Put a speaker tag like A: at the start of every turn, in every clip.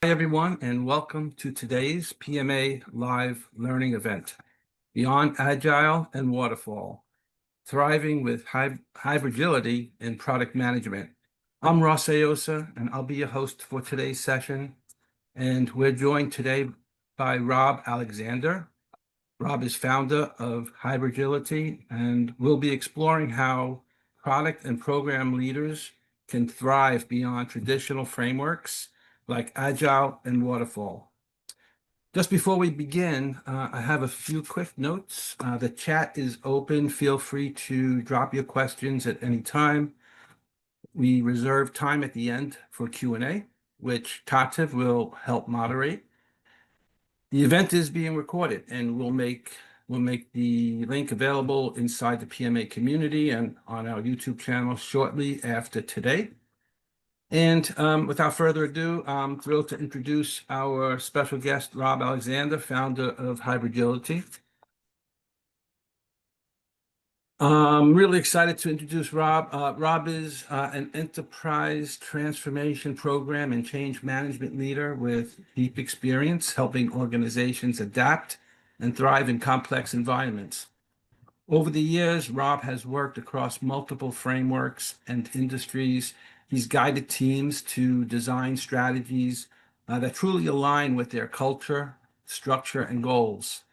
A: Hi, everyone, and welcome to today's PMA live learning event, Beyond Agile and Waterfall, Thriving with HybrAGILITY in Product Management. I'm Ross Ayosa, and I'll be your host for today's session. And we're joined today by Rob Alexander. Rob is founder of HybrAGILITY, and we'll be exploring how product and program leaders can thrive beyond traditional frameworks like Agile and Waterfall. Just before we begin, I have a few quick notes. The chat is open. Feel free to drop your questions at any time. We reserve time at the end for Q&A, which Tatev will help moderate. The event is being recorded, and we'll make the link available inside the PMA community and on our YouTube channel shortly after today. And without further ado, I'm thrilled to introduce our special guest, Rob Alexander, founder of HybrAGILITY. I'm really excited to introduce Rob. Rob is an enterprise transformation program and change management leader with deep experience helping organizations adapt and thrive in complex environments. Over the years, Rob has worked across multiple frameworks and industries. He's guided teams to design strategies that truly align with their culture, structure, and goals.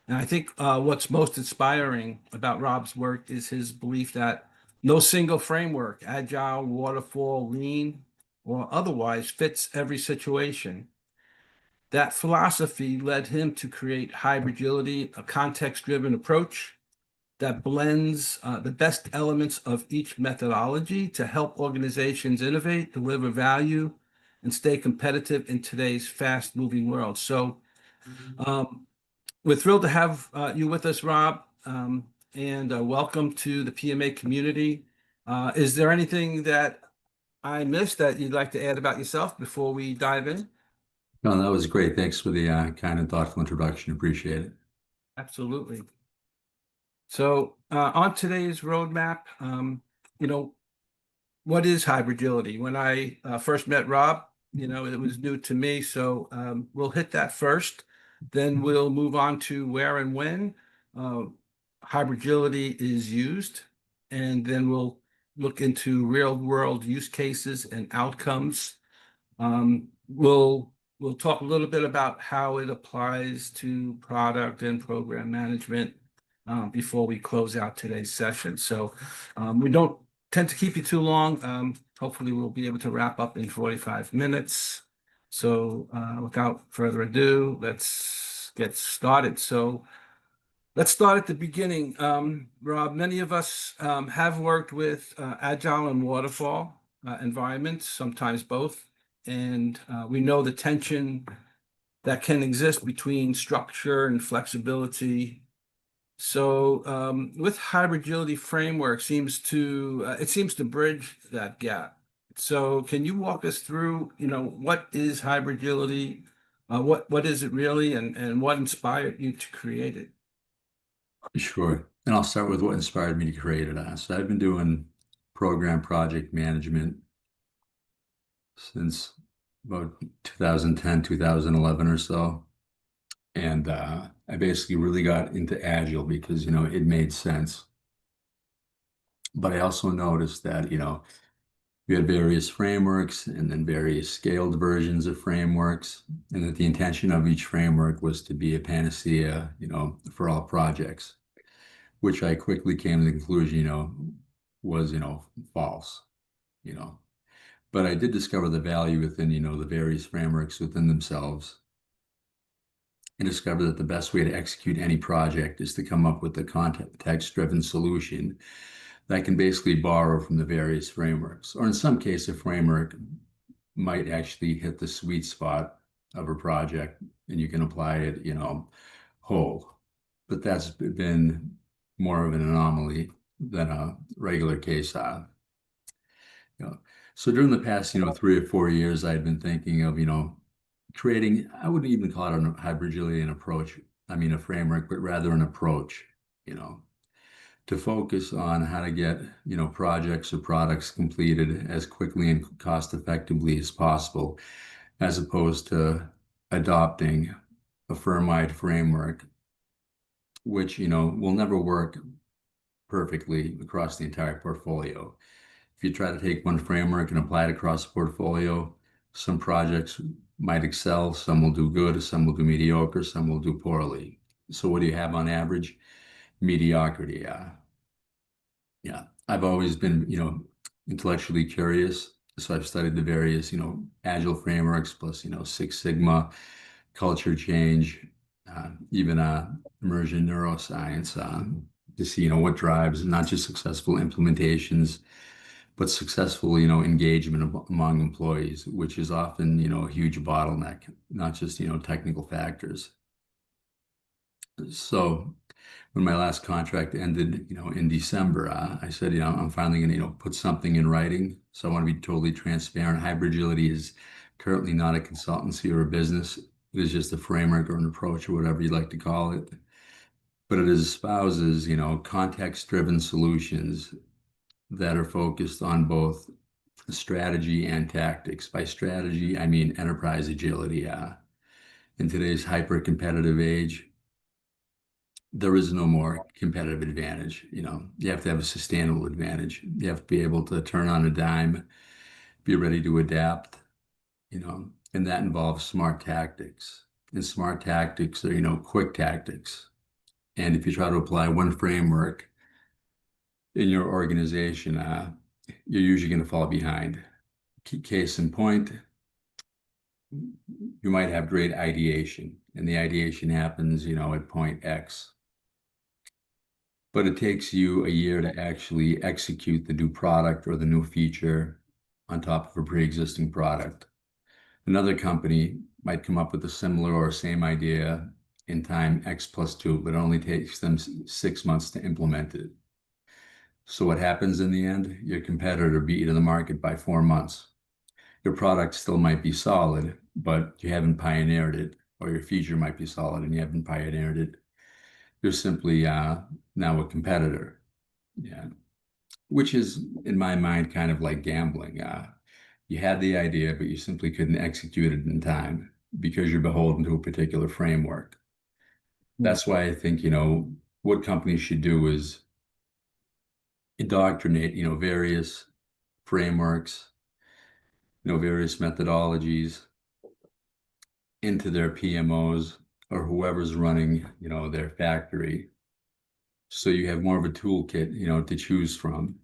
A: And I think what's most inspiring about Rob's work is his belief that no single framework, Agile, Waterfall, Lean, or otherwise, fits every situation. That philosophy led him to create HybrAGILITY, a context-driven approach that blends the best elements of each methodology to help organizations innovate, deliver value, and stay competitive in today's fast-moving world. So we're thrilled to have you with us, Rob, and welcome to the PMA community. Is there anything that I missed that you'd like to add about yourself before we dive in?
B: No, that was great. Thanks for the kind and thoughtful introduction. Appreciate it.
A: Absolutely. So on today's roadmap, what is HybrAGILITY? When I first met Rob, it was new to me. So we'll hit that first. Then we'll move on to where and when HybrAGILITY is used. And then we'll look into real-world use cases and outcomes. We'll talk a little bit about how it applies to product and program management before we close out today's session. So we don't tend to keep you too long. Hopefully we'll be able to wrap up in 45 minutes. So without further ado, let's get started. So let's start at the beginning. Rob, many of us have worked with Agile and Waterfall environments, sometimes both. And we know the tension that can exist between structure and flexibility. So with HybrAGILITY Framework, it seems to bridge that gap. So can you walk us through, what is HybrAGILITY? What is it really, and what inspired you to create it?
B: Sure. And I'll start with what inspired me to create it. So I've been doing program project management since about 2010, 2011 or so. And I basically really got into Agile because, it made sense. But I also noticed that, we had various frameworks and then various scaled versions of frameworks, and that the intention of each framework was to be a panacea, for all projects, which I quickly came to the conclusion, was, false, But I did discover the value within, the various frameworks within themselves, and discover that the best way to execute any project is to come up with a context-driven solution that can basically borrow from the various frameworks. Or in some case, a framework might actually hit the sweet spot of a project and you can apply it, whole. But that's been more of an anomaly than a regular case. So during the past, 3 or 4 years, I'd been thinking of, creating, I wouldn't even call it a HybrAGILITY a framework, but rather an approach, to focus on how to get, projects or products completed as quickly and cost effectively as possible, as opposed to adopting a firm-wide framework, which, will never work perfectly across the entire portfolio. If you try to take one framework and apply it across the portfolio, some projects might excel, some will do good, some will do mediocre, some will do poorly. So what do you have on average? Mediocrity. Yeah. I've always been, intellectually curious. So I've studied the various, Agile frameworks plus, Six Sigma, culture change, even immersion neuroscience, to see, what drives not just successful implementations, but successful, engagement among employees, which is often, a huge bottleneck, not just, technical factors. So when my last contract ended, in December, I said, I'm finally going to, put something in writing. So I want to be totally transparent. HybrAGILITY is currently not a consultancy or a business. It is just a framework or an approach or whatever you like to call it. But it espouses, context-driven solutions that are focused on both strategy and tactics. By strategy, I mean enterprise agility. In today's hyper-competitive age, there is no more competitive advantage. You have to have a sustainable advantage. You have to be able to turn on a dime, be ready to adapt, and that involves smart tactics. And smart tactics are, quick tactics. And if you try to apply one framework in your organization, you're usually going to fall behind. Case in point, you might have great ideation, and the ideation happens, at point X. But it takes you a year to actually execute the new product or the new feature on top of a pre-existing product. Another company might come up with a similar or same idea in time X plus 2, but it only takes them 6 months to implement it. So what happens in the end? Your competitor beat you to the market by 4 months. Your product still might be solid, but you haven't pioneered it, or your feature might be solid and you haven't pioneered it. You're simply now a competitor. Yeah. Which is, in my mind, kind of like gambling. You had the idea, but you simply couldn't execute it in time because you're beholden to a particular framework. That's why I think, what companies should do is indoctrinate, various frameworks, various methodologies into their PMOs or whoever's running, their factory. So you have more of a toolkit, to choose from.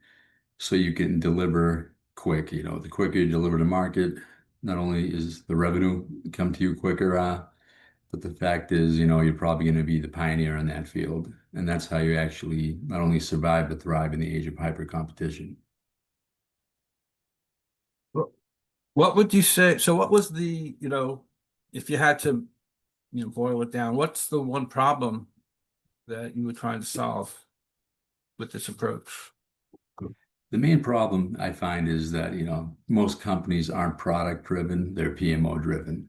B: So you can deliver quick, the quicker you deliver to market, not only is the revenue come to you quicker, but the fact is, you're probably going to be the pioneer in that field. And that's how you actually not only survive, but thrive in the age of hyper competition.
A: What would you say? So what was the, if you had to, boil it down, what's the one problem that you were trying to solve with this approach?
B: The main problem I find is that, most companies aren't product driven, they're PMO driven.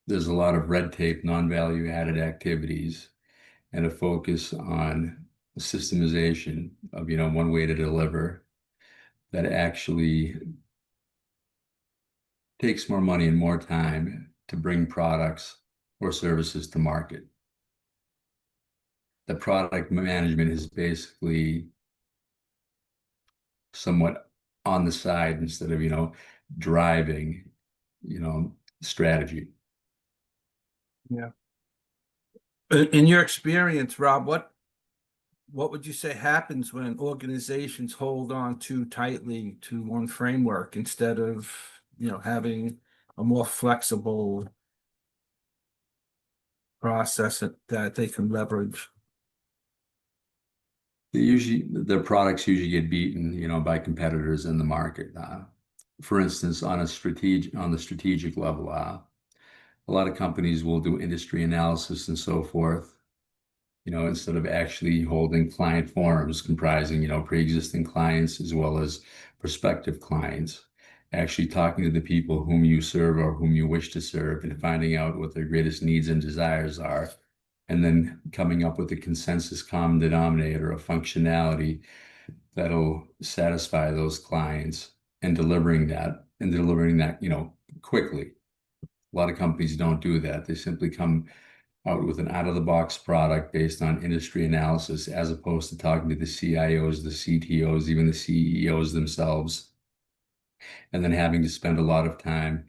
B: There's a lot of red tape, non-value added activities, and a focus on systemization of, one way to deliver that actually takes more money and more time to bring products or services to market. The product management is basically somewhat on the side instead of, driving, strategy.
A: Yeah. In your experience, Rob, what would you say happens when organizations hold on too tightly to one framework instead of, having a more flexible process that they can leverage?
B: Their products usually get beaten, by competitors in the market. For instance, on the strategic level, a lot of companies will do industry analysis and so forth, instead of actually holding client forums comprising, pre-existing clients as well as prospective clients, actually talking to the people whom you serve or whom you wish to serve and finding out what their greatest needs and desires are, and then coming up with a consensus common denominator of functionality that'll satisfy those clients and delivering that, quickly. A lot of companies don't do that. They simply come out with an out-of-the-box product based on industry analysis, as opposed to talking to the CIOs, the CTOs, even the CEOs themselves, and then having to spend a lot of time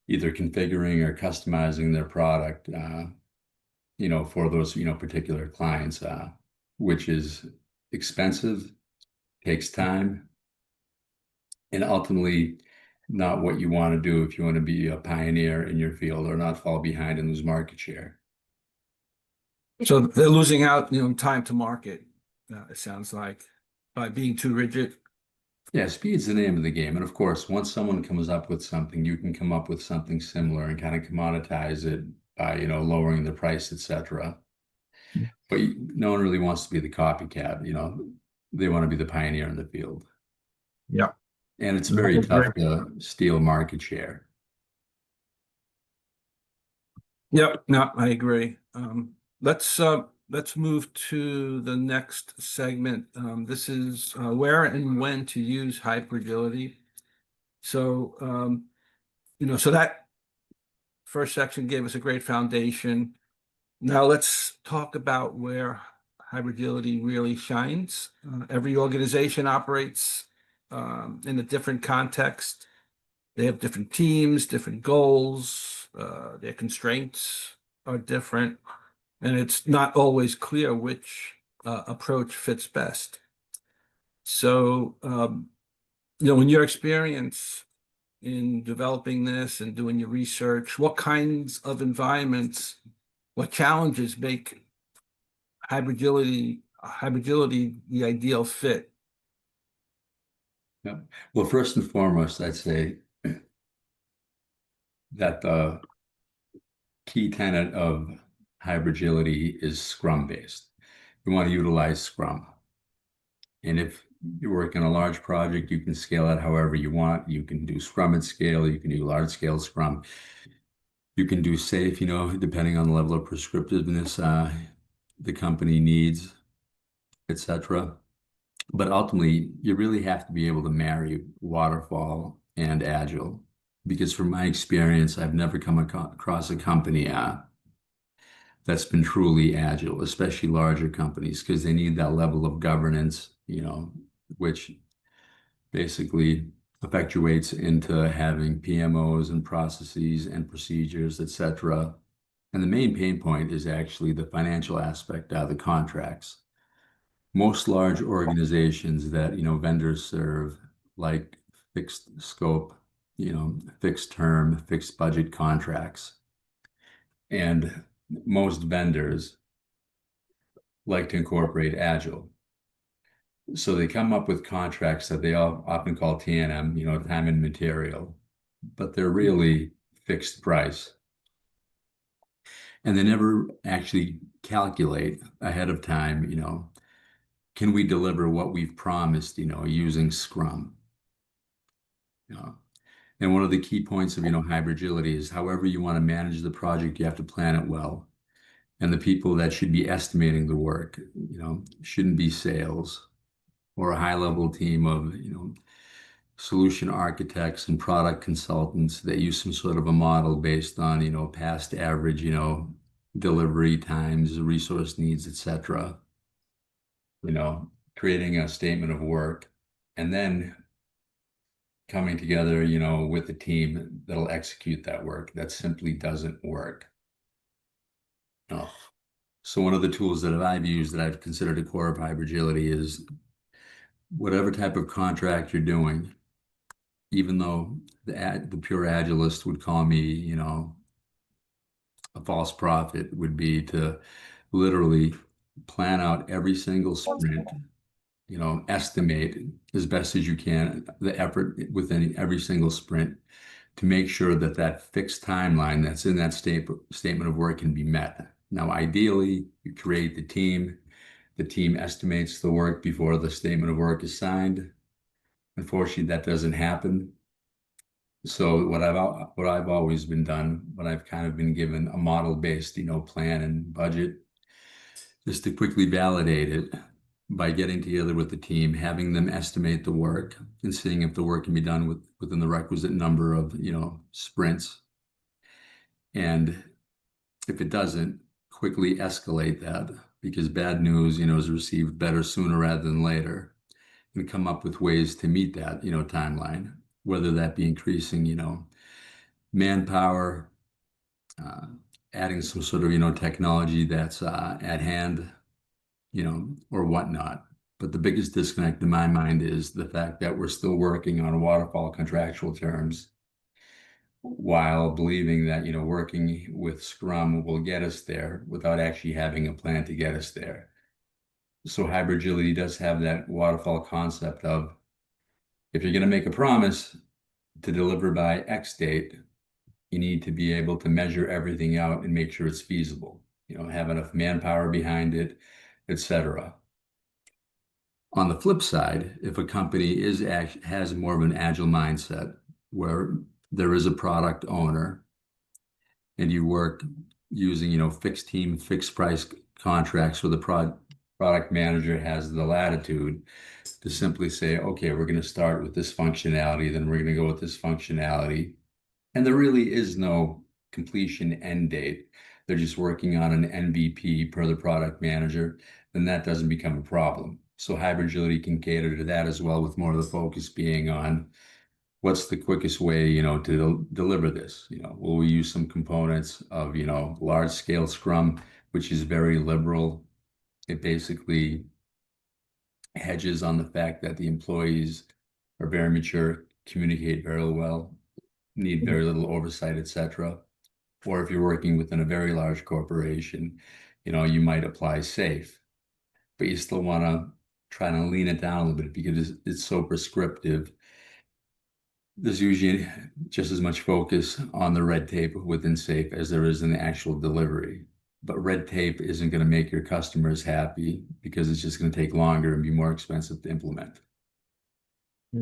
B: either configuring or customizing their product, for those, particular clients, which is expensive, takes time, and ultimately not what you want to do if you want to be a pioneer in your field or not fall behind and lose market share.
A: So they're losing out, time to market, it sounds like, by being too rigid.
B: Yeah, speed's the name of the game. And of course, once someone comes up with something, you can come up with something similar and kind of commoditize it by, lowering the price, etc. But no one really wants to be the copycat, they want to be the pioneer in the field.
A: Yeah.
B: And it's very tough to steal market share.
A: Yep, no, I agree. Let's move to the next segment. This is where and when to use HybrAGILITY. So, so that first section gave us a great foundation. Now let's talk about where HybrAGILITY really shines. Every organization operates in a different context. They have different teams, different goals, their constraints are different, and it's not always clear which approach fits best. So, in your experience in developing this and doing your research, what kinds of environments, what challenges make HybrAGILITY the ideal fit?
B: Yeah. Well, first and foremost, I'd say that the key tenet of HybrAGILITY is Scrum based. You want to utilize Scrum. And if you work in a large project, you can scale it however you want. You can do Scrum at scale, you can do large scale Scrum. You can do safe, depending on the level of prescriptiveness the company needs, etc. But ultimately, you really have to be able to marry Waterfall and Agile, because from my experience, I've never come across a company that's been truly Agile, especially larger companies, because they need that level of governance, which basically effectuates into having PMOs and processes and procedures, etc. And the main pain point is actually the financial aspect of the contracts. Most large organizations that, vendors serve, like fixed scope, fixed term, fixed budget contracts. And most vendors like to incorporate Agile. So they come up with contracts that they all often call T&M, time and material, but they're really fixed price. And they never actually calculate ahead of time, can we deliver what we've promised, using Scrum? And one of the key points of, HybrAGILITY is however you want to manage the project, you have to plan it well. And the people that should be estimating the work, shouldn't be sales or a high-level team of, solution architects and product consultants that use some sort of a model based on, past average, delivery times, resource needs, etc. Creating a statement of work and then coming together, with a team that'll execute that work. That simply doesn't work. No. So one of the tools that I've used that I've considered a core of HybrAGILITY is whatever type of contract you're doing, even though the pure agilist would call me, a false prophet, would be to literally plan out every single sprint, estimate as best as you can the effort within every single sprint to make sure that that fixed timeline that's in that statement of work can be met. Now, ideally, you create the team estimates the work before the statement of work is signed. Unfortunately, that doesn't happen. So what I've always been done, when I've kind of been given a model-based, plan and budget, is to quickly validate it by getting together with the team, having them estimate the work and seeing if the work can be done within the requisite number of, sprints. And if it doesn't, quickly escalate that, because bad news, is received better sooner rather than later, and come up with ways to meet that, timeline, whether that be increasing, manpower, uh, adding some sort of, technology that's at hand, or whatnot. But the biggest disconnect in my mind is the fact that we're still working on waterfall contractual terms while believing that, working with Scrum will get us there without actually having a plan to get us there. So HybrAGILITY does have that waterfall concept of, if you're going to make a promise to deliver by X date, you need to be able to measure everything out and make sure it's feasible, have enough manpower behind it, etc. On the flip side, if a company has more of an agile mindset where there is a product owner and you work using, fixed team, fixed price contracts where the product manager has the latitude to simply say, okay, we're going to start with this functionality, then we're going to go with this functionality. And there really is no completion end date. They're just working on an MVP per the product manager, then that doesn't become a problem. So HybrAGILITY can cater to that as well, with more of the focus being on what's the quickest way, to deliver this. Will we use some components of, large scale Scrum, which is very liberal. It basically hedges on the fact that the employees are very mature, communicate very well, need very little oversight, etc. Or if you're working within a very large corporation, you might apply SAFe, but you still want to try to lean it down a little bit because it's so prescriptive. There's usually just as much focus on the red tape within SAFe as there is in the actual delivery. But red tape isn't going to make your customers happy because it's just going to take longer and be more expensive to implement.
A: Yeah.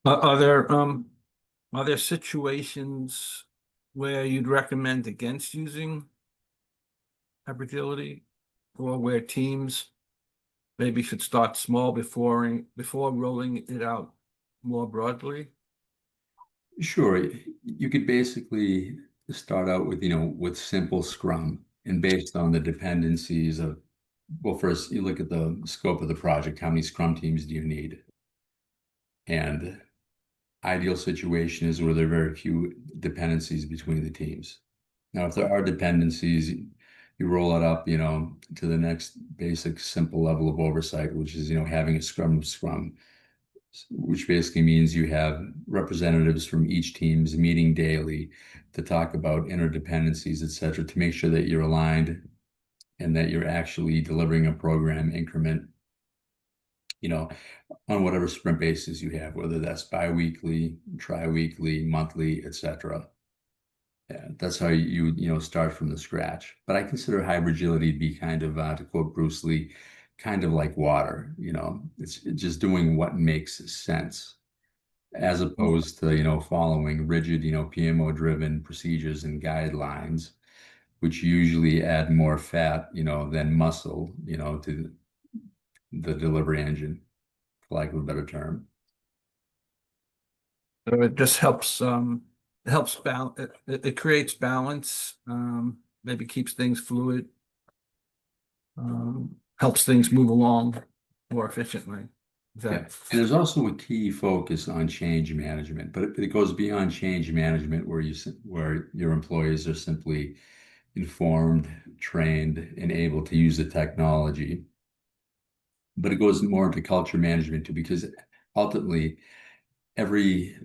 A: Are there situations where you'd recommend against using HybrAGILITY, or where teams maybe should start small before rolling it out more broadly?
B: Sure. You could basically start out with, with simple Scrum, and based on the dependencies of, well, first you look at the scope of the project. How many Scrum teams do you need? And ideal situation is where there are very few dependencies between the teams. Now, if there are dependencies, you roll it up, to the next basic simple level of oversight, which is, having a Scrum of Scrum, which basically means you have representatives from each team's meeting daily to talk about interdependencies, etc., to make sure that you're aligned and that you're actually delivering a program increment, on whatever sprint basis you have, whether that's bi-weekly, tri-weekly, monthly, etc. Yeah, that's how you start from the scratch. But I consider HybrAGILITY to be kind of, to quote Bruce Lee, kind of like water. It's just doing what makes sense, as opposed to, following rigid, PMO-driven procedures and guidelines, which usually add more fat, than muscle, to the delivery engine, for lack of a better term.
A: So it just helps balance. It creates balance. Maybe keeps things fluid. Helps things move along more efficiently.
B: Yeah. And there's also a key focus on change management, but it goes beyond change management, where your employees are simply informed, trained, and able to use the technology. But it goes more into culture management too, because ultimately every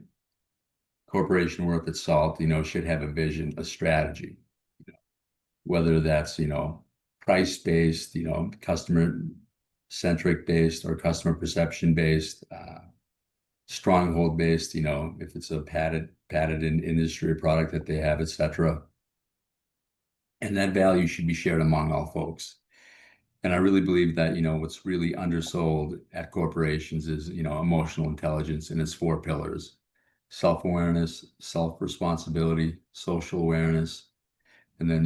B: corporation worth its salt, should have a vision, a strategy, whether that's, price-based, customer-centric based, or customer perception-based, stronghold-based, if it's a patented in industry or product that they have, etc. And that value should be shared among all folks. And I really believe that, what's really undersold at corporations is, emotional intelligence and its 4 pillars: self-awareness, self-responsibility, social awareness, and then,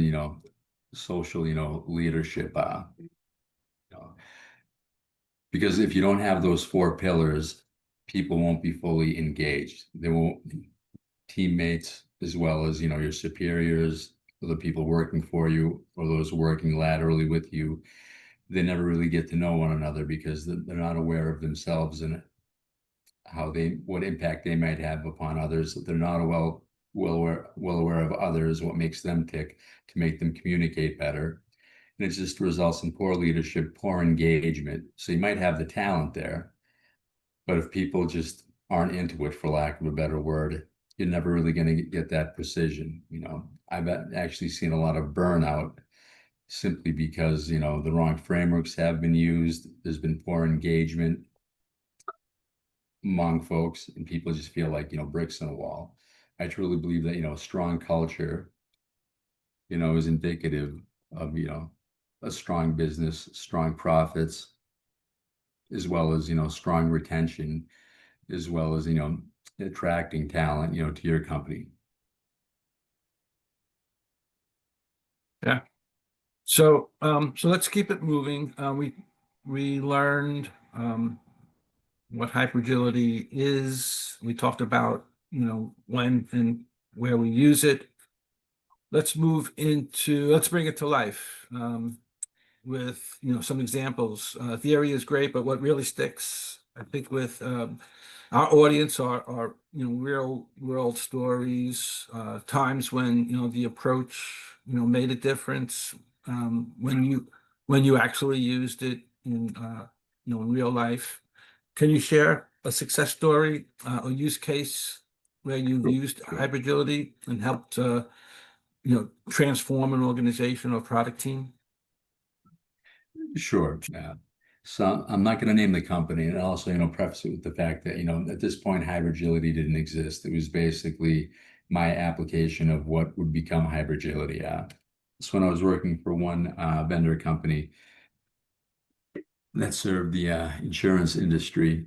B: social, leadership. Because if you don't have those 4 pillars, people won't be fully engaged. They won't, teammates, as well as, your superiors, or the people working for you, or those working laterally with you. They never really get to know one another because they're not aware of themselves and what impact they might have upon others. They're not well aware of others, what makes them tick, to make them communicate better. And it just results in poor leadership, poor engagement. So you might have the talent there, but if people just aren't into it, for lack of a better word, you're never really going to get that precision. I've actually seen a lot of burnout simply because, the wrong frameworks have been used. There's been poor engagement among folks, and people just feel like, bricks in a wall. I truly believe that, a strong culture, is indicative of, a strong business, strong profits, as well as, strong retention, as well as, attracting talent, to your company.
A: Yeah. So let's keep it moving. We learned what HybrAGILITY is. We talked about, when and where we use it. Let's bring it to life with, some examples. Theory is great, but what really sticks, I think, with our audience are real world stories, times when, the approach, made a difference, when you actually used it in real life. Can you share a success story, or use case where you've used HybrAGILITY and helped, transform an organization or product team?
B: Sure. Yeah. So I'm not going to name the company, and also, preface it with the fact that, at this point, HybrAGILITY didn't exist. It was basically my application of what would become HybrAGILITY. So when I was working for one vendor company that served the insurance industry,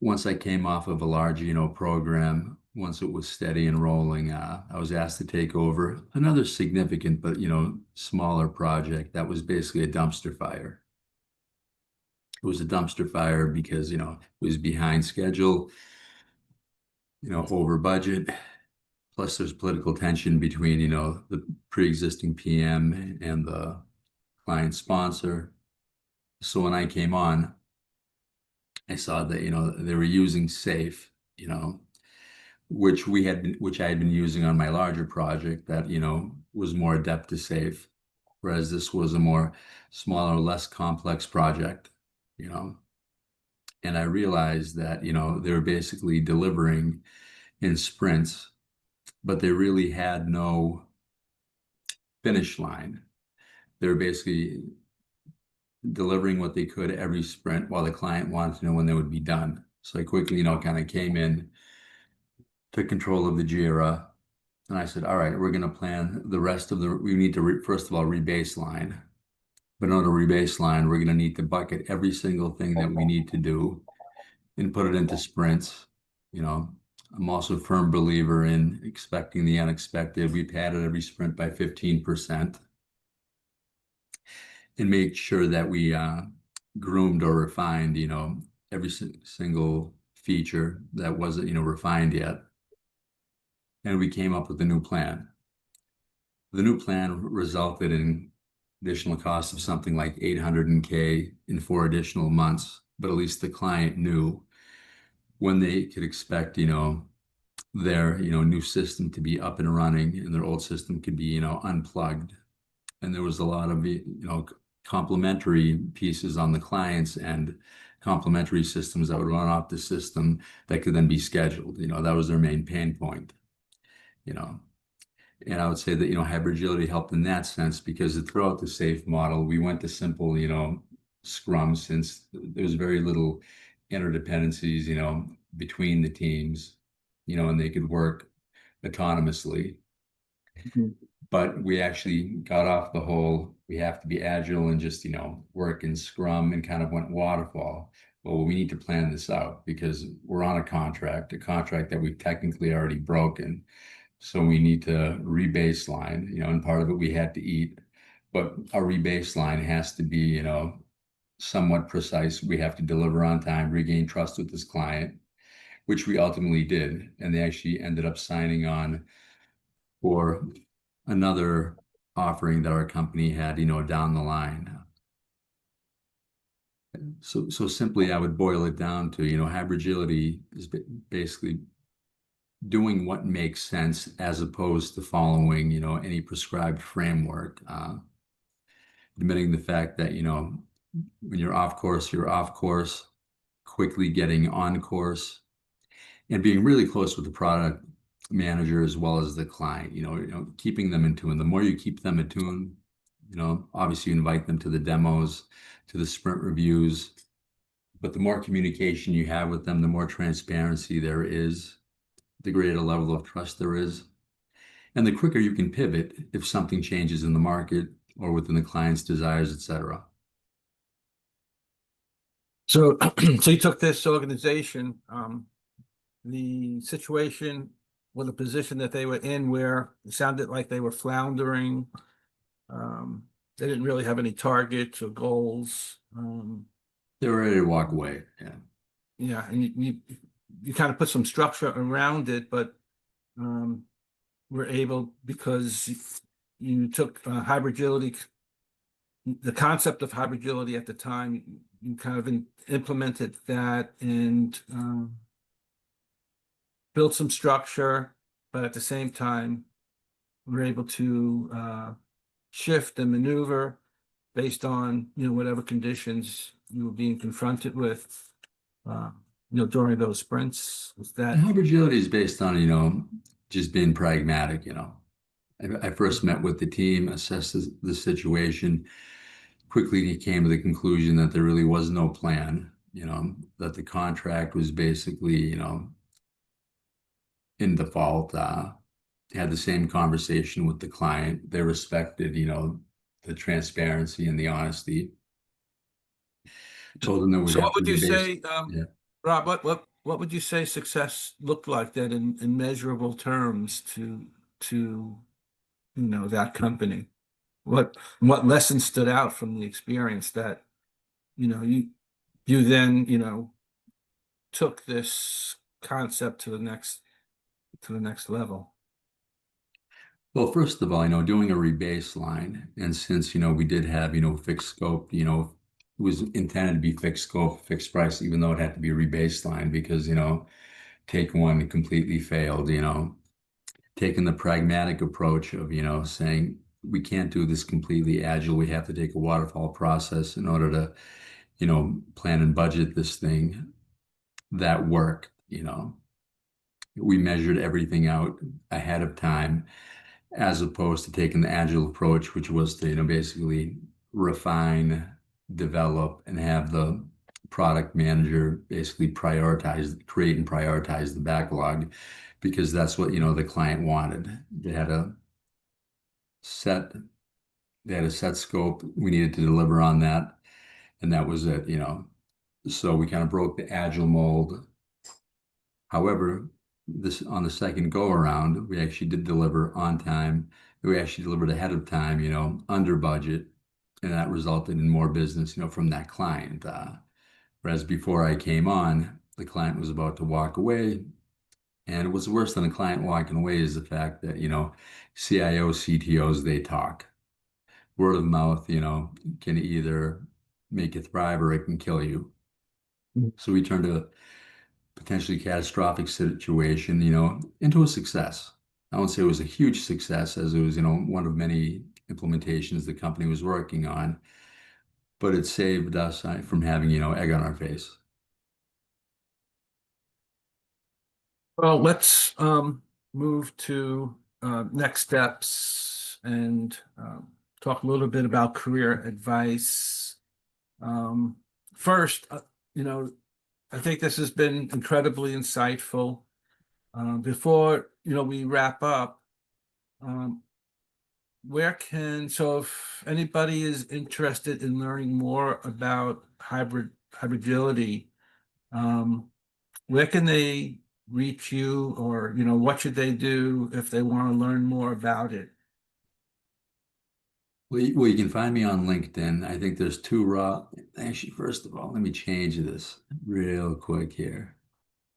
B: once I came off of a large, program, once it was steady and rolling, I was asked to take over another significant but, smaller project that was basically a dumpster fire. It was a dumpster fire because, it was behind schedule, over budget. Plus there's political tension between, the pre-existing PM and the client sponsor. So when I came on, I saw that, they were using SAFe, which I had been using on my larger project that, was more adept to SAFe, whereas this was a more smaller, less complex project, and I realized that, they were basically delivering in sprints, but they really had no finish line. They were basically delivering what they could every sprint while the client wanted to know when they would be done. So I quickly, kind of came in, took control of the JIRA, and I said, all right, we're going to plan the rest of we need to, first of all, rebaseline. But in order to rebaseline, we're going to need to bucket every single thing that we need to do and put it into sprints. I'm also a firm believer in expecting the unexpected. We padded every sprint by 15% and make sure that we groomed or refined, every single feature that wasn't, refined yet. And we came up with a new plan. The new plan resulted in additional costs of something like 𝐏800𝐾 in 4 additional months, but at least the client knew when they could expect, their, new system to be up and running and their old system could be, unplugged. And there was a lot of, complementary pieces on the clients and complementary systems that would run off the system that could then be scheduled. That was their main pain point, And I would say that, HybrAGILITY helped in that sense because throughout the SAFe model, we went to simple, Scrum, since there was very little interdependencies, between the teams, and they could work autonomously.
A: Mm-hmm.
B: But we actually got off the whole, we have to be agile and just, work in Scrum, and kind of went waterfall. Well, we need to plan this out because we're on a contract that we've technically already broken. So we need to rebaseline, and part of it we had to eat, but our rebaseline has to be, somewhat precise. We have to deliver on time, regain trust with this client. which we ultimately did. And they actually ended up signing on for another offering that our company had, down the line. So simply, I would boil it down to, HybrAGILITY is basically doing what makes sense as opposed to following, any prescribed framework. Admitting the fact that, when you're off course, you're off course, quickly getting on course, and being really close with the product manager as well as the client, keeping them in tune. The more you keep them in tune, obviously you invite them to the demos, to the sprint reviews, but the more communication you have with them, the more transparency there is, the greater level of trust there is, and the quicker you can pivot if something changes in the market or within the client's desires, etc.
A: So, so you took this organization, the situation or the position that they were in where it sounded like they were floundering. They didn't really have any targets or goals.
B: They were ready to walk away. Yeah.
A: Yeah, and you kind of put some structure around it, but were able, because you took HybrAGILITY, the concept of HybrAGILITY at the time, you kind of implemented that and built some structure, but at the same time, we're able to shift and maneuver based on, whatever conditions you were being confronted with, during those sprints. Was that?
B: HybrAGILITY is based on, just being pragmatic, I first met with the team, assessed the situation. Quickly, he came to the conclusion that there really was no plan, that the contract was basically, in default. Had the same conversation with the client. They respected, the transparency and the honesty. Told them that we
A: So
B: have
A: what
B: to
A: would
B: be
A: you
B: based.
A: say,
B: Yeah.
A: Rob, what would you say success looked like then in measurable terms to that company? What lessons stood out from the experience that you then took this concept to the next level?
B: Well, first of all, doing a rebaseline, and since we did have fixed scope, it was intended to be fixed scope, fixed price, even though it had to be rebaseline because take one completely failed. Taking the pragmatic approach of saying we can't do this completely agile. We have to take a waterfall process in order to plan and budget this thing. That worked. We measured everything out ahead of time, as opposed to taking the agile approach, which was to, basically refine, develop, and have the product manager basically create and prioritize the backlog, because that's what, the client wanted. They had a set scope. We needed to deliver on that. And that was it, So we kind of broke the agile mold. However, on the second go around, we actually did deliver on time. We actually delivered ahead of time, under budget, and that resulted in more business, from that client. Whereas before I came on, the client was about to walk away, and what's worse than the client walking away is the fact that, CIOs, CTOs, they talk. Word of mouth, can either make you thrive or it can kill you. So we turned a potentially catastrophic situation, into a success. I won't say it was a huge success, as it was, one of many implementations the company was working on, but it saved us from having, egg on our face.
A: Well, let's move to next steps and talk a little bit about career advice. First, I think this has been incredibly insightful. Before we wrap up, so if anybody is interested in learning more about HybrAGILITY, where can they reach you, or what should they do if they want to learn more about it?
B: Well, you can find me on LinkedIn. I think there's two raw. Actually, first of all, let me change this real quick here.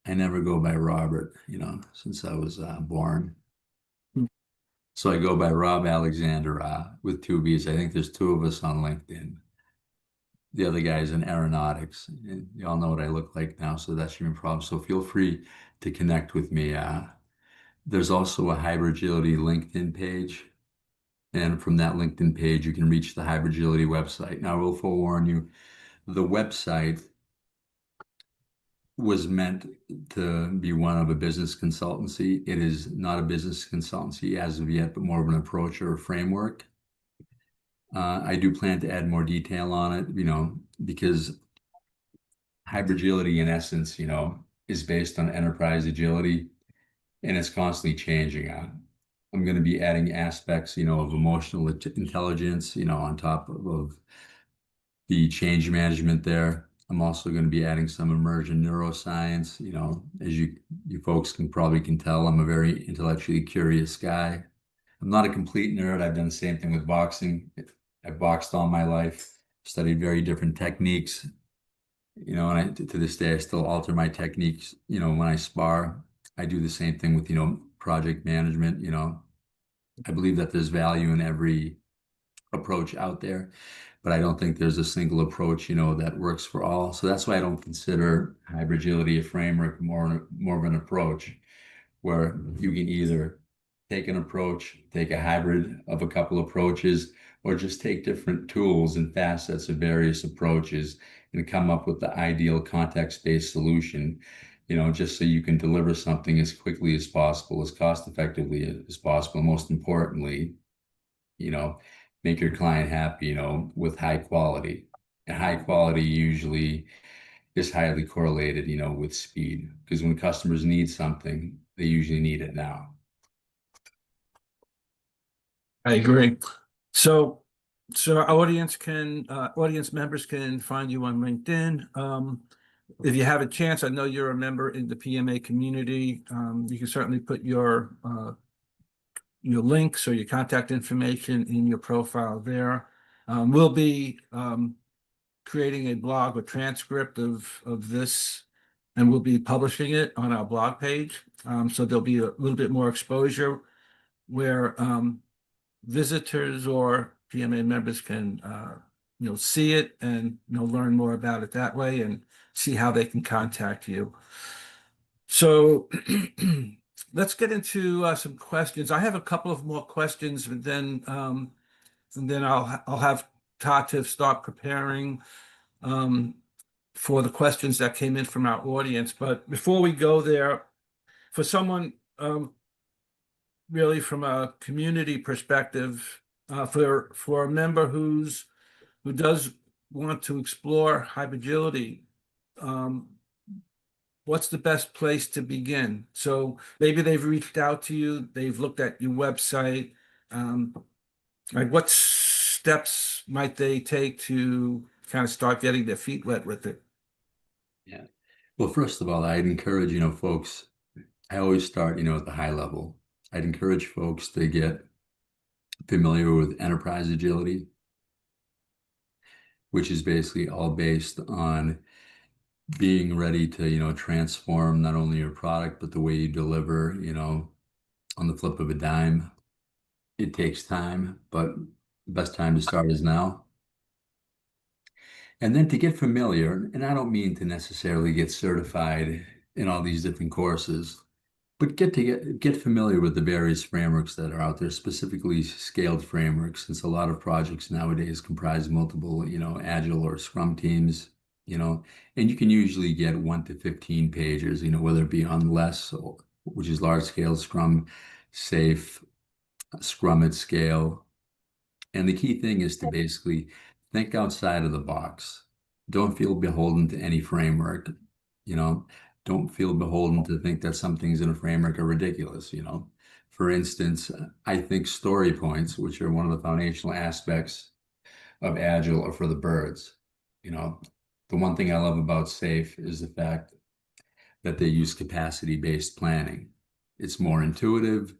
B: I never go by Robert, since I was born. So I go by Rob Alexander with two B's. I think there's two of us on LinkedIn. The other guy's in aeronautics. And y'all know what I look like now, so that shouldn't be a problem. So feel free to connect with me. There's also a HybrAGILITY LinkedIn page. And from that LinkedIn page, you can reach the HybrAGILITY website. Now, I will forewarn you, the website was meant to be one of a business consultancy. It is not a business consultancy as of yet, but more of an approach or a framework. I do plan to add more detail on it, because HybrAGILITY in essence, is based on enterprise agility, and it's constantly changing. I'm going to be adding aspects, of emotional intelligence, on top of the change management there. I'm also going to be adding some immersion neuroscience. As you folks can tell, I'm a very intellectually curious guy. I'm not a complete nerd. I've done the same thing with boxing. I've boxed all my life, studied very different techniques, and to this day, I still alter my techniques, when I spar. I do the same thing with, project management. I believe that there's value in every approach out there, but I don't think there's a single approach, that works for all. So that's why I don't consider HybrAGILITY a framework, more of an approach, where you can either take an approach, take a hybrid of a couple approaches, or just take different tools and facets of various approaches and come up with the ideal context-based solution, just so you can deliver something as quickly as possible, as cost effectively as possible. Most importantly, make your client happy, with high quality. And high quality usually is highly correlated, with speed, because when customers need something, they usually need it now.
A: I agree. So our audience members can find you on LinkedIn. If you have a chance, I know you're a member in the PMA community. You can certainly put your links or your contact information in your profile there. We'll be creating a blog or transcript of this, and we'll be publishing it on our blog page. So there'll be a little bit more exposure where visitors or PMA members can see it and learn more about it that way and see how they can contact you. So let's get into some questions. I have a couple of more questions, but then I'll have Tatev start preparing for the questions that came in from our audience. But before we go there, for someone really from a community perspective, for a member who does want to explore HybrAGILITY, what's the best place to begin? So maybe they've reached out to you, they've looked at your website. Like what steps might they take to kind of start getting their feet wet with it?
B: Yeah. Well, first of all, I'd encourage, folks, I always start, at the high level. I'd encourage folks to get familiar with enterprise agility, which is basically all based on being ready to, transform not only your product, but the way you deliver, on the flip of a dime. It takes time, but the best time to start is now. And then to get familiar, and I don't mean to necessarily get certified in all these different courses, but get familiar with the various frameworks that are out there, specifically scaled frameworks, since a lot of projects nowadays comprise multiple, Agile or Scrum teams, and you can usually get 1 to 15 pages, whether it be on less, which is large scale Scrum, safe, Scrum at scale. And the key thing is to basically think outside of the box. Don't feel beholden to any framework, Don't feel beholden to think that some things in a framework are ridiculous, For instance, I think story points, which are one of the foundational aspects of Agile, are for the birds. The one thing I love about SAFe is the fact that they use capacity-based planning. It's more intuitive.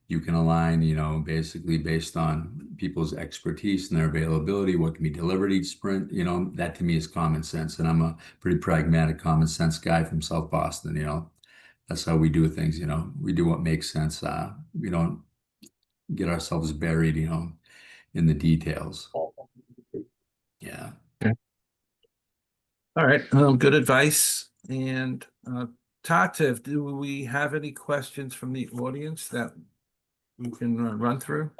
B: You can align, basically based on people's expertise and their availability, what can be delivered each sprint. That to me is common sense. And I'm a pretty pragmatic, common sense guy from South Boston, That's how we do things, you know. We do what makes sense. We don't get ourselves buried, you know, in the details. Yeah.
A: Okay. All right, good advice. And Tatev, do we have any questions from the audience that we can run through?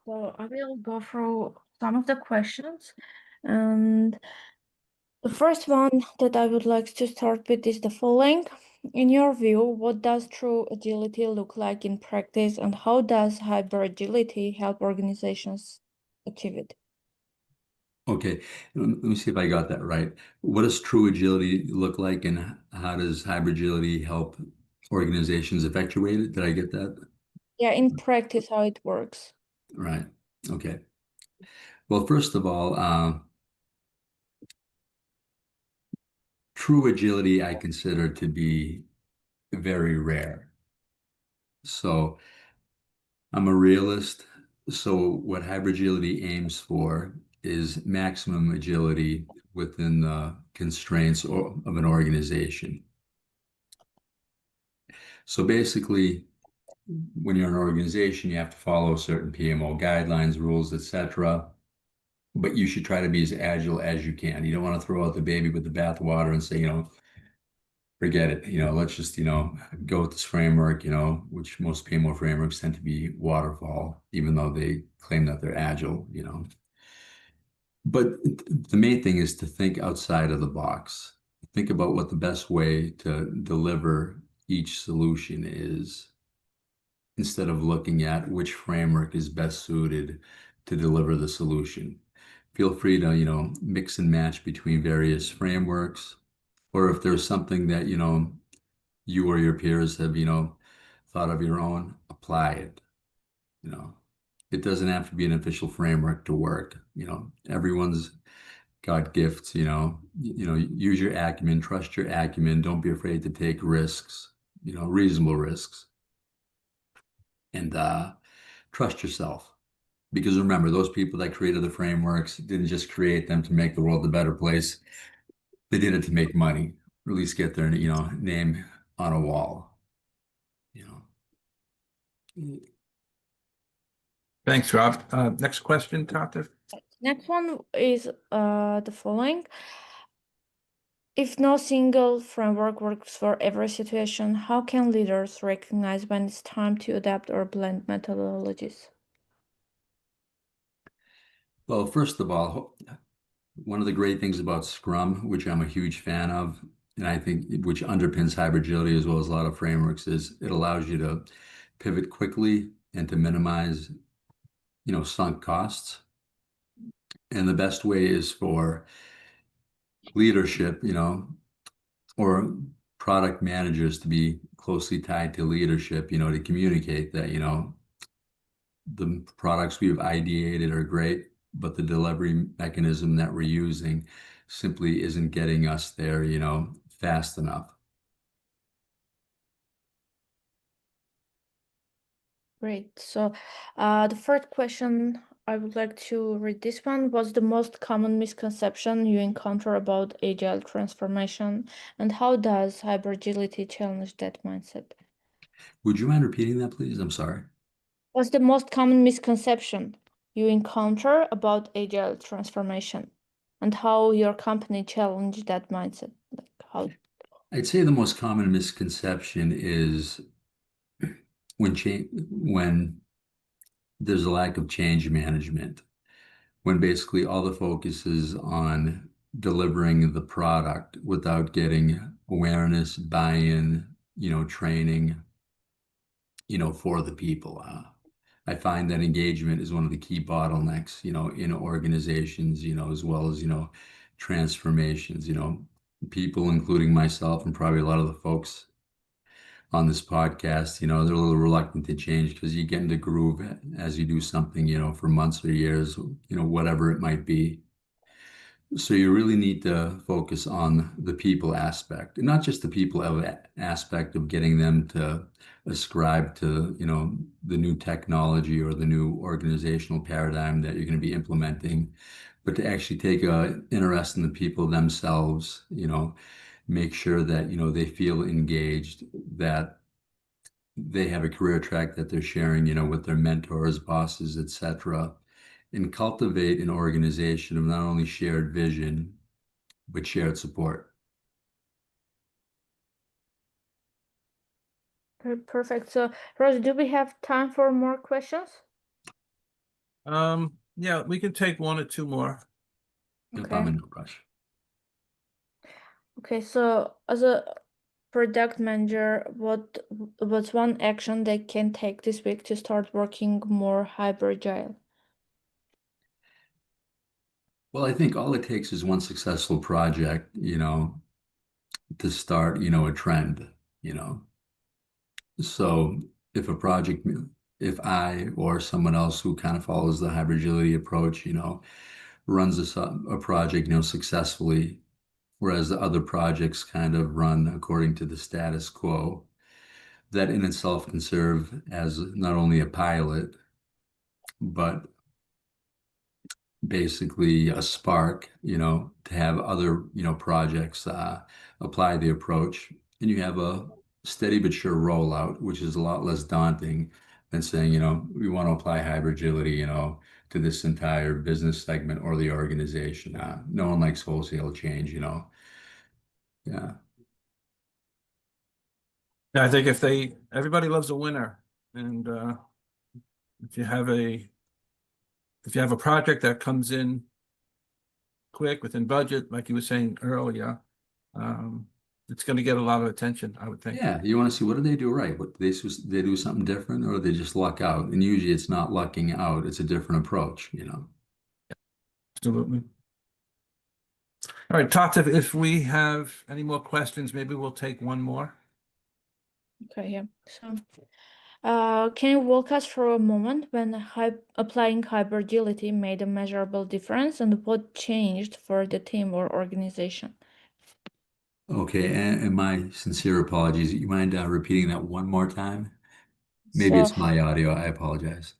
C: So I will go through some of the questions. And the first one that I would like to start with is the following. In your view, what does true agility look like in practice, and how does HybrAGILITY help organizations achieve it?
B: Okay, let me see if I got that right. What does true agility look like, and how does HybrAGILITY help organizations effectuate it? Did I get that?
C: Yeah, in practice, how it works.
B: Right. Okay. Well, first of all, true agility I consider to be very rare. So I'm a realist. So what HybrAGILITY aims for is maximum agility within the constraints of an organization. So basically, when you're an organization, you have to follow certain PMO guidelines, rules, etc. But you should try to be as agile as you can. You don't want to throw out the baby with the bathwater and say, you know, forget it. You know, let's just, you know, go with this framework, you know, which most PMO frameworks tend to be waterfall, even though they claim that they're agile, you know. But the main thing is to think outside of the box. Think about what the best way to deliver each solution is, instead of looking at which framework is best suited to deliver the solution. Feel free to, you know, mix and match between various frameworks, or if there's something that, you know, you or your peers have, you know, thought of your own, apply it. You know, it doesn't have to be an official framework to work. You know, everyone's got gifts, you know, use your acumen, trust your acumen, don't be afraid to take risks, you know, reasonable risks. And trust yourself. Because remember, those people that created the frameworks didn't just create them to make the world a better place. They did it to make money, or at least get their, you know, name on a wall. You know.
A: Thanks, Rob. Next question, Tatev.
C: Next one is the following. If no single framework works for every situation, how can leaders recognize when it's time to adapt or blend methodologies?
B: Well, first of all, one of the great things about Scrum, which I'm a huge fan of, and I think which underpins HybrAGILITY as well as a lot of frameworks, is it allows you to pivot quickly and to minimize, you know, sunk costs. And the best way is for leadership, you know, or product managers to be closely tied to leadership, you know, to communicate that, you know, the products we've ideated are great, but the delivery mechanism that we're using simply isn't getting us there, you know, fast enough.
C: Great. So the first question, I would like to read this one. What's the most common misconception you encounter about agile transformation, and how does HybrAGILITY challenge that mindset?
B: Would you mind repeating that, please? I'm sorry.
C: What's the most common misconception you encounter about agile transformation, and how your company challenged that mindset? Like how?
B: I'd say the most common misconception is when there's a lack of change management, when basically all the focus is on delivering the product without getting awareness, buy-in, you know, training, you know, for the people. I find that engagement is one of the key bottlenecks, you know, in organizations, you know, as well as, you know, transformations, you know, people, including myself and probably a lot of the folks on this podcast, you know, they're a little reluctant to change because you get into groove as you do something, you know, for months or years, you know, whatever it might be. So you really need to focus on the people aspect, and not just the people aspect of getting them to ascribe to, you know, the new technology or the new organizational paradigm that you're going to be implementing, but to actually take a interest in the people themselves, you know, make sure that, they feel engaged, that they have a career track that they're sharing, with their mentors, bosses, etc., and cultivate an organization of not only shared vision, but shared support.
C: Perfect. So, Rose, do we have time for more questions?
A: Yeah, we can take one or two more.
B: Yep,
C: Okay.
B: I'm in no rush.
C: Okay, so as a product manager, what's one action they can take this week to start working more HybrAGILE?
B: Well, I think all it takes is one successful project, to start, a trend. So if I or someone else who kind of follows the hybrid agility approach, runs a project, successfully, whereas the other projects kind of run according to the status quo, that in itself can serve as not only a pilot, but basically a spark, to have other, projects apply the approach. And you have a steady but sure rollout, which is a lot less daunting than saying, we want to apply hybrid agility, to this entire business segment or the organization. No one likes wholesale change, Yeah.
A: Yeah, I think everybody loves a winner, and if you have a project that comes in quick within budget, like you were saying earlier, it's going to get a lot of attention, I would think.
B: Yeah, you want to see, what do they do right? What they do something different, or they just luck out? And usually it's not lucking out, it's a different approach,
A: Absolutely. All right, Tata, if we have any more questions, maybe we'll take one more.
C: Okay, yeah. So, can you walk us through a moment when applying HybrAGILITY made a measurable difference, and what changed for the team or organization?
B: Okay, and my sincere apologies. You mind repeating that one more time? Maybe
C: So,
B: it's my audio. I apologize.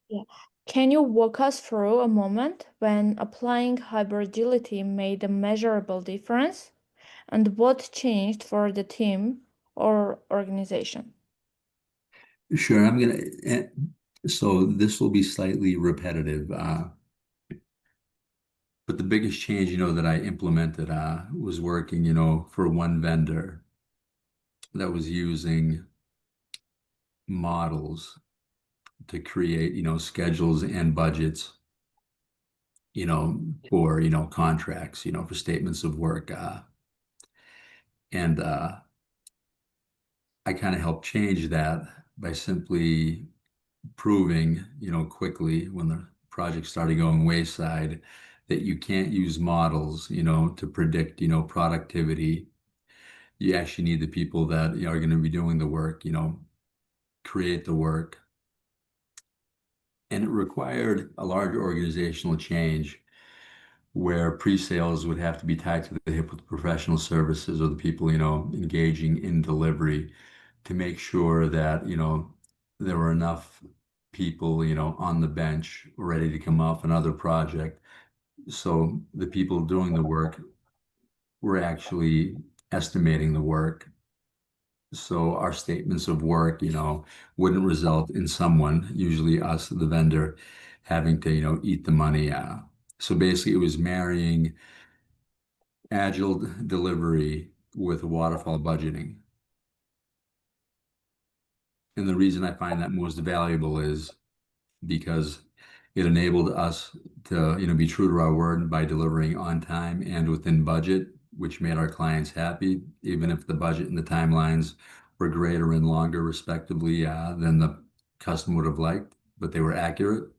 C: yeah. Can you walk us through a moment when applying HybrAGILITY made a measurable difference, and what changed for the team or organization?
B: Sure, I'm gonna. So this will be slightly repetitive, but the biggest change, that I implemented was working, for one vendor that was using models to create, schedules and budgets, for, contracts, for statements of work. And I kind of helped change that by simply proving, quickly when the project started going wayside, that you can't use models, to predict, productivity. You actually need the people that, are going to be doing the work, create the work. And it required a large organizational change where pre-sales would have to be tied to the hip with professional services or the people, engaging in delivery, to make sure that, there were enough people, on the bench ready to come off another project. So the people doing the work were actually estimating the work. So our statements of work, wouldn't result in someone, usually us, the vendor, having to, eat the money. So basically it was marrying agile delivery with waterfall budgeting. And the reason I find that most valuable is because it enabled us to, be true to our word by delivering on time and within budget, which made our clients happy, even if the budget and the timelines were greater and longer, respectively, than the customer would have liked, but they were accurate,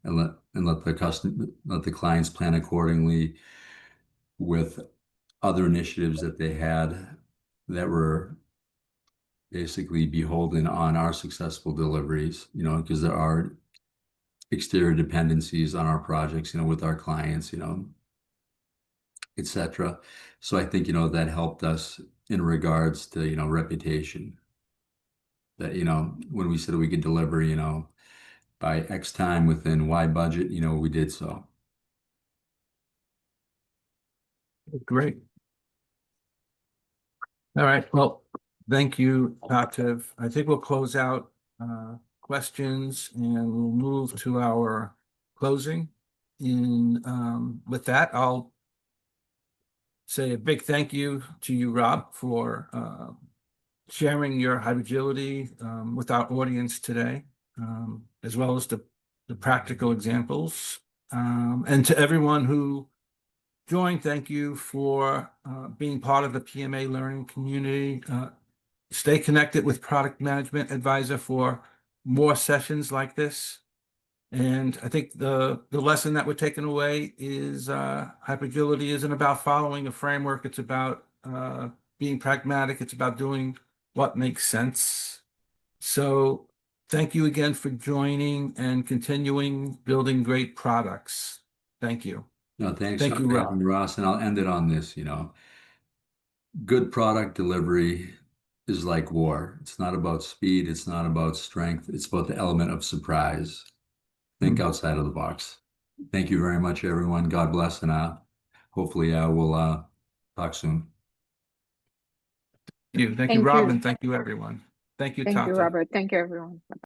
B: and let the clients plan accordingly with other initiatives that they had that were basically beholden on our successful deliveries, because there are exterior dependencies on our projects, with our clients, etc. So I think, that helped us in regards to, reputation. That, when we said we could deliver, by X time within Y budget, we did so.
A: Great. All right, well, thank you, Pativ. I think we'll close out questions and we'll move to our closing. With that, I'll say a big thank you to you, Rob, for sharing your HybrAGILITY with our audience today, as well as the practical examples. And to everyone who joined, thank you for being part of the PMA learning community. Stay connected with Product Management Advisor for more sessions like this. And I think the lesson that we're taking away is HybrAGILITY isn't about following a framework. It's about being pragmatic. It's about doing what makes sense. So thank you again for joining and continuing building great products. Thank you.
B: No, thanks,
A: Thank you, Rob.
B: Ross. And I'll end it on this, good product delivery is like war. It's not about speed. It's not about strength. It's about the element of surprise. Think outside of the box. Thank you very much, everyone. God bless. And hopefully we'll talk soon.
A: Thank you,
D: Thank
A: Rob,
D: you.
A: and thank you, everyone. Thank you,
D: Thank you,
A: Tata.
D: Robert. Thank you, everyone.